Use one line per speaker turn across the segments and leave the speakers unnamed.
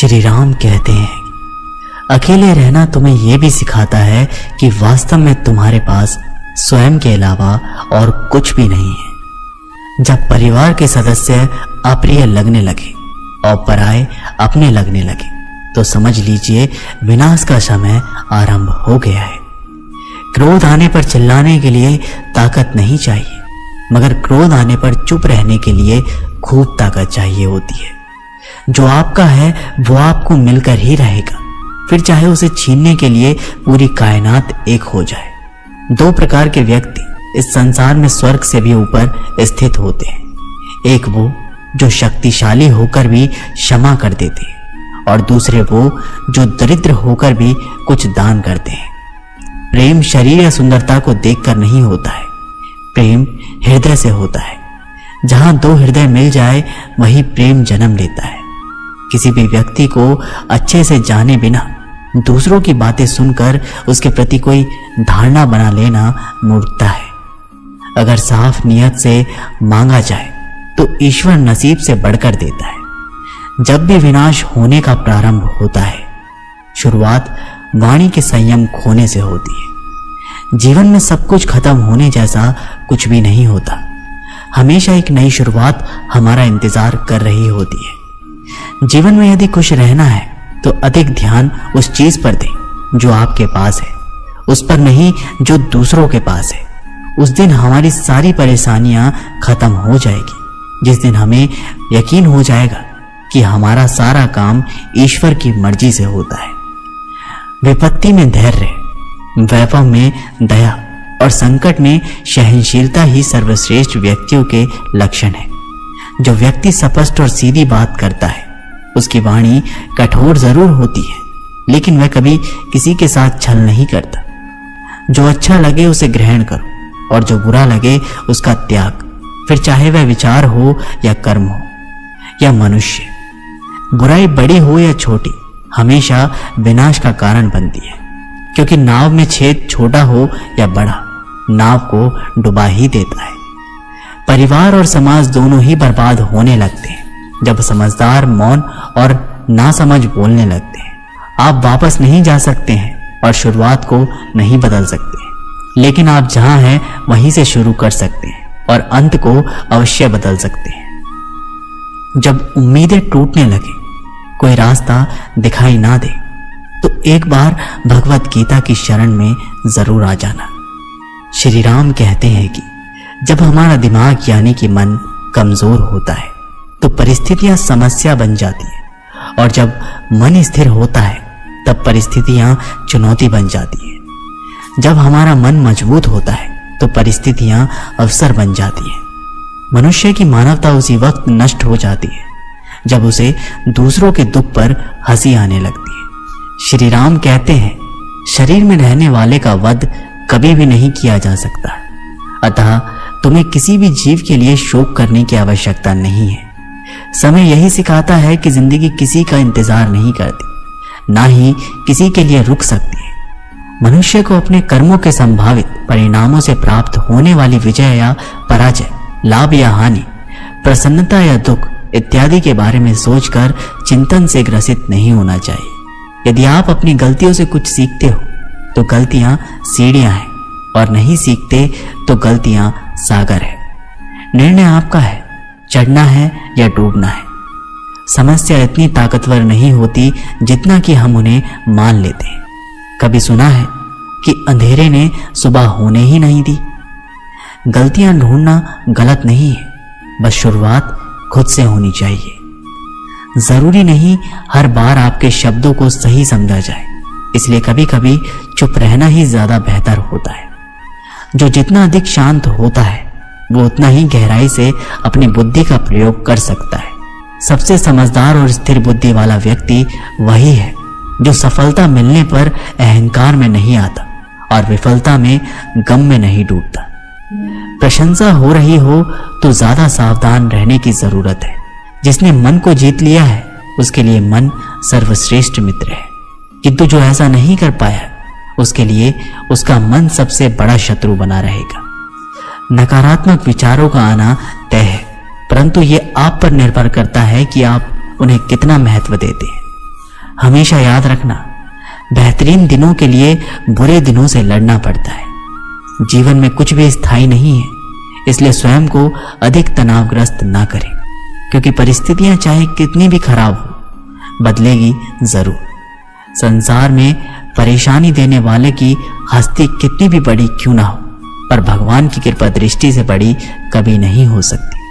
श्री राम कहते हैं, अकेले रहना तुम्हें यह भी सिखाता है कि वास्तव में तुम्हारे पास स्वयं के अलावा और कुछ भी नहीं है। जब परिवार के सदस्य अप्रिय लगने लगे और पराये अपने लगने लगे तो समझ लीजिए विनाश का समय आरंभ हो गया है। क्रोध आने पर चिल्लाने के लिए ताकत नहीं चाहिए, मगर क्रोध आने पर चुप रहने के लिए खूब ताकत चाहिए होती है। जो आपका है वो आपको मिलकर ही रहेगा, फिर चाहे उसे छीनने के लिए पूरी कायनात एक हो जाए। दो प्रकार के व्यक्ति इस संसार में स्वर्ग से भी ऊपर स्थित होते हैं। एक वो जो शक्तिशाली होकर भी क्षमा कर देते हैं और दूसरे वो जो दरिद्र होकर भी कुछ दान करते हैं। प्रेम शरीर या सुंदरता को देखकर नहीं होता है, प्रेम हृदय से होता है। जहां दो हृदय मिल जाए वही प्रेम जन्म लेता है। किसी भी व्यक्ति को अच्छे से जाने बिना दूसरों की बातें सुनकर उसके प्रति कोई धारणा बना लेना मूर्खता है। अगर साफ नियत से मांगा जाए तो ईश्वर नसीब से बढ़कर देता है। जब भी विनाश होने का प्रारंभ होता है, शुरुआत वाणी के संयम खोने से होती है। जीवन में सब कुछ खत्म होने जैसा कुछ भी नहीं होता। हमेशा एक नई शुरुआत हमारा इंतजार कर रही होती है। जीवन में यदि खुश रहना है तो अधिक ध्यान उस चीज पर दें जो आपके पास है, उस पर नहीं जो दूसरों के पास है। उस दिन हमारी सारी परेशानियां खत्म हो जाएगी, जिस दिन हमें यकीन हो जाएगा कि हमारा सारा काम ईश्वर की मर्जी से होता है। विपत्ति में धैर्य, वैभव में दया और संकट में सहनशीलता ही सर्वश्रेष्ठ व्यक्तियों के लक्षण है। जो व्यक्ति स्पष्ट और सीधी बात करता है उसकी वाणी कठोर जरूर होती है, लेकिन वह कभी किसी के साथ छल नहीं करता। जो अच्छा लगे उसे ग्रहण करो और जो बुरा लगे उसका त्याग, फिर चाहे वह विचार हो या कर्म हो या मनुष्य। बुराई बड़ी हो या छोटी हमेशा विनाश का कारण बनती है, क्योंकि नाव में छेद छोटा हो या बड़ा नाव को डुबा ही देता है। परिवार और समाज दोनों ही बर्बाद होने लगते हैं जब समझदार मौन और नासमझ बोलने लगते हैं। आप वापस नहीं जा सकते हैं और शुरुआत को नहीं बदल सकते, लेकिन आप जहां हैं वहीं से शुरू कर सकते हैं और अंत को अवश्य बदल सकते हैं। जब उम्मीदें टूटने लगे, कोई रास्ता दिखाई ना दे, तो एक बार भगवत गीता की शरण में जरूर आ जाना। श्री राम कहते हैं कि जब हमारा दिमाग यानी कि मन कमजोर होता है तो परिस्थितियां समस्या बन जाती है, और जब मन स्थिर होता है तब परिस्थितियां चुनौती बन जाती है। जब हमारा मन मजबूत होता है तो परिस्थितियां अवसर बन जाती हैं। मनुष्य की मानवता उसी वक्त नष्ट हो जाती है जब उसे दूसरों के दुख पर हंसी आने लगती है। श्री राम कहते हैं, शरीर में रहने वाले का वध कभी भी नहीं किया जा सकता, अतः तुम्हें किसी भी जीव के लिए शोक करने की आवश्यकता नहीं है। समय यही सिखाता है कि जिंदगी किसी का इंतजार नहीं करती, ना ही किसी के लिए रुक सकती है। मनुष्य को अपने कर्मों के संभावित परिणामों से प्राप्त होने वाली विजय या पराजय, लाभ या हानि, प्रसन्नता या दुख इत्यादि के बारे में सोचकर चिंतन से ग्रसित नहीं होना चाहिए। यदि आप अपनी गलतियों से कुछ सीखते हो तो गलतियां सीढ़ियां हैं, और नहीं सीखते तो गलतियां सागर है। निर्णय आपका है, चढ़ना है या डूबना है। समस्या इतनी ताकतवर नहीं होती जितना कि हम उन्हें मान लेते हैं। कभी सुना है कि अंधेरे ने सुबह होने ही नहीं दी। गलतियां ढूंढना गलत नहीं है, बस शुरुआत खुद से होनी चाहिए। जरूरी नहीं हर बार आपके शब्दों को सही समझा जाए, इसलिए कभी कभी चुप रहना ही ज्यादा बेहतर होता है। जो जितना अधिक शांत होता है वो उतना ही गहराई से अपनी बुद्धि का प्रयोग कर सकता है। सबसे समझदार और स्थिर बुद्धि वाला व्यक्ति वही है जो सफलता मिलने पर अहंकार में नहीं आता और विफलता में गम में नहीं डूबता। प्रशंसा हो रही हो तो ज्यादा सावधान रहने की जरूरत है। जिसने मन को जीत लिया है उसके लिए मन सर्वश्रेष्ठ मित्र है, किंतु जो ऐसा नहीं कर पाया उसके लिए उसका मन सबसे बड़ा शत्रु बना रहेगा। नकारात्मक विचारों का आना तय है, परंतु यह आप पर निर्भर करता है कि आप उन्हें कितना महत्व देते हैं। हमेशा याद रखना, बेहतरीन दिनों के लिए बुरे दिनों से लड़ना पड़ता है। जीवन में कुछ भी स्थायी नहीं है, इसलिए स्वयं को अधिक तनावग्रस्त ना करें, क्योंकि परिस्थितियां चाहे कितनी भी खराब हो, बदलेगी जरूर। संसार में परेशानी देने वाले की हस्ती कितनी भी बड़ी क्यों ना हो, पर भगवान की कृपा दृष्टि से बड़ी कभी नहीं हो सकती।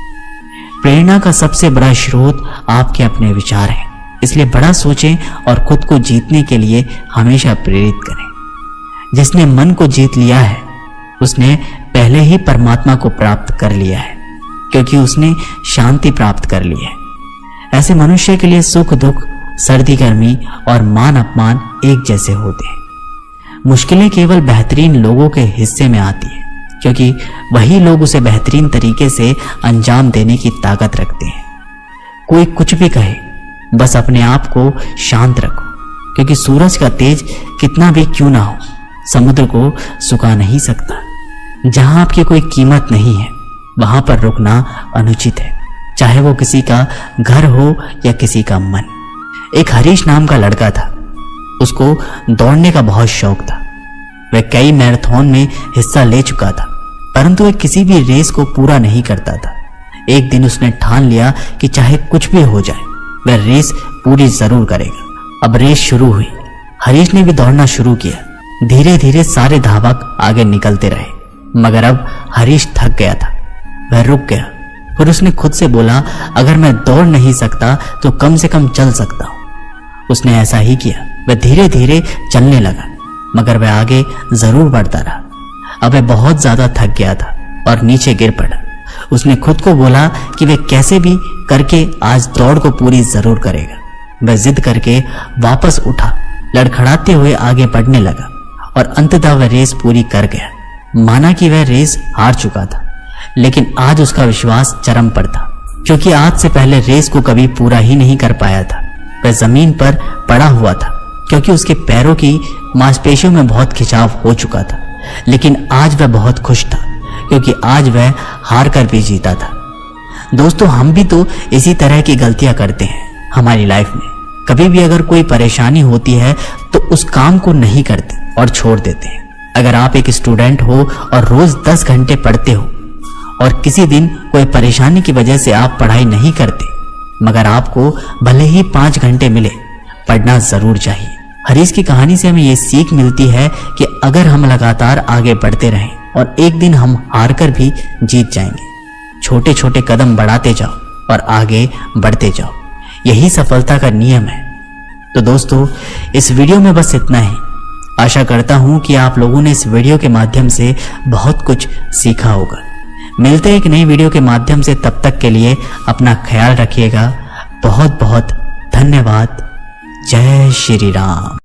प्रेरणा का सबसे बड़ा स्रोत आपके अपने विचार हैं, इसलिए बड़ा सोचें और खुद को जीतने के लिए हमेशा प्रेरित करें। जिसने मन को जीत लिया है उसने पहले ही परमात्मा को प्राप्त कर लिया है, क्योंकि उसने शांति प्राप्त कर ली है। ऐसे मनुष्य के लिए सुख दुख, सर्दी गर्मी और मान अपमान एक जैसे होते हैं। मुश्किलें केवल बेहतरीन लोगों के हिस्से में आती है, क्योंकि वही लोग उसे बेहतरीन तरीके से अंजाम देने की ताकत रखते हैं। कोई कुछ भी कहे, बस अपने आप को शांत रखो, क्योंकि सूरज का तेज कितना भी क्यों ना हो, समुद्र को सुखा नहीं सकता। जहां आपकी कोई कीमत नहीं है वहां पर रुकना अनुचित है, चाहे वो किसी का घर हो या किसी का मन। एक हरीश नाम का लड़का था, उसको दौड़ने का बहुत शौक था। वह कई मैराथन में हिस्सा ले चुका था, परंतु वह किसी भी रेस को पूरा नहीं करता था। एक दिन उसने ठान लिया कि चाहे कुछ भी हो जाए वह रेस पूरी जरूर करेगा। अब रेस शुरू हुई। हरीश ने भी दौड़ना शुरू किया। धीरे धीरे सारे धावक आगे निकलते रहे, मगर अब हरीश थक गया था। वह रुक गया। फिर उसने खुद से बोला, अगर मैं दौड़ नहीं सकता तो कम से कम चल सकता हूं। उसने ऐसा ही किया। वह धीरे धीरे चलने लगा, मगर वह आगे जरूर बढ़ता रहा। अब वह बहुत ज्यादा थक गया था और नीचे गिर पड़ा। उसने खुद को बोला कि वह कैसे भी करके आज दौड़ को पूरी जरूर करेगा। वह जिद करके वापस उठा, लड़खड़ाते हुए आगे बढ़ने लगा और अंततः वह रेस पूरी कर गया। माना कि वह रेस हार चुका था, लेकिन आज उसका विश्वास चरम पर था, क्योंकि आज से पहले रेस को कभी पूरा ही नहीं कर पाया था। वह जमीन पर पड़ा हुआ था, क्योंकि उसके पैरों की मांसपेशियों में बहुत खिंचाव हो चुका था। लेकिन आज वह बहुत खुश था, क्योंकि आज वह हार कर भी जीता था। दोस्तों, हम भी तो इसी तरह की गलतियां करते हैं हमारी लाइफ में। कभी भी अगर कोई परेशानी होती है तो उस काम को नहीं करते और छोड़ देते हैं। अगर आप एक स्टूडेंट हो और रोज 10 घंटे पढ़ते हो और किसी दिन कोई परेशानी की वजह से आप पढ़ाई नहीं करते, मगर आपको भले ही 5 घंटे मिले, पढ़ना जरूर चाहिए। हरीश की कहानी से हमें ये सीख मिलती है कि अगर हम लगातार आगे बढ़ते रहें और एक दिन हम हार कर भी जीत जाएंगे। छोटे छोटे कदम बढ़ाते जाओ और आगे बढ़ते जाओ, यही सफलता का नियम है। तो दोस्तों, इस वीडियो में बस इतना ही। आशा करता हूं कि आप लोगों ने इस वीडियो के माध्यम से बहुत कुछ सीखा होगा। मिलते हैं एक नई वीडियो के माध्यम से, तब तक के लिए अपना ख्याल रखिएगा। बहुत बहुत धन्यवाद। जय श्री राम।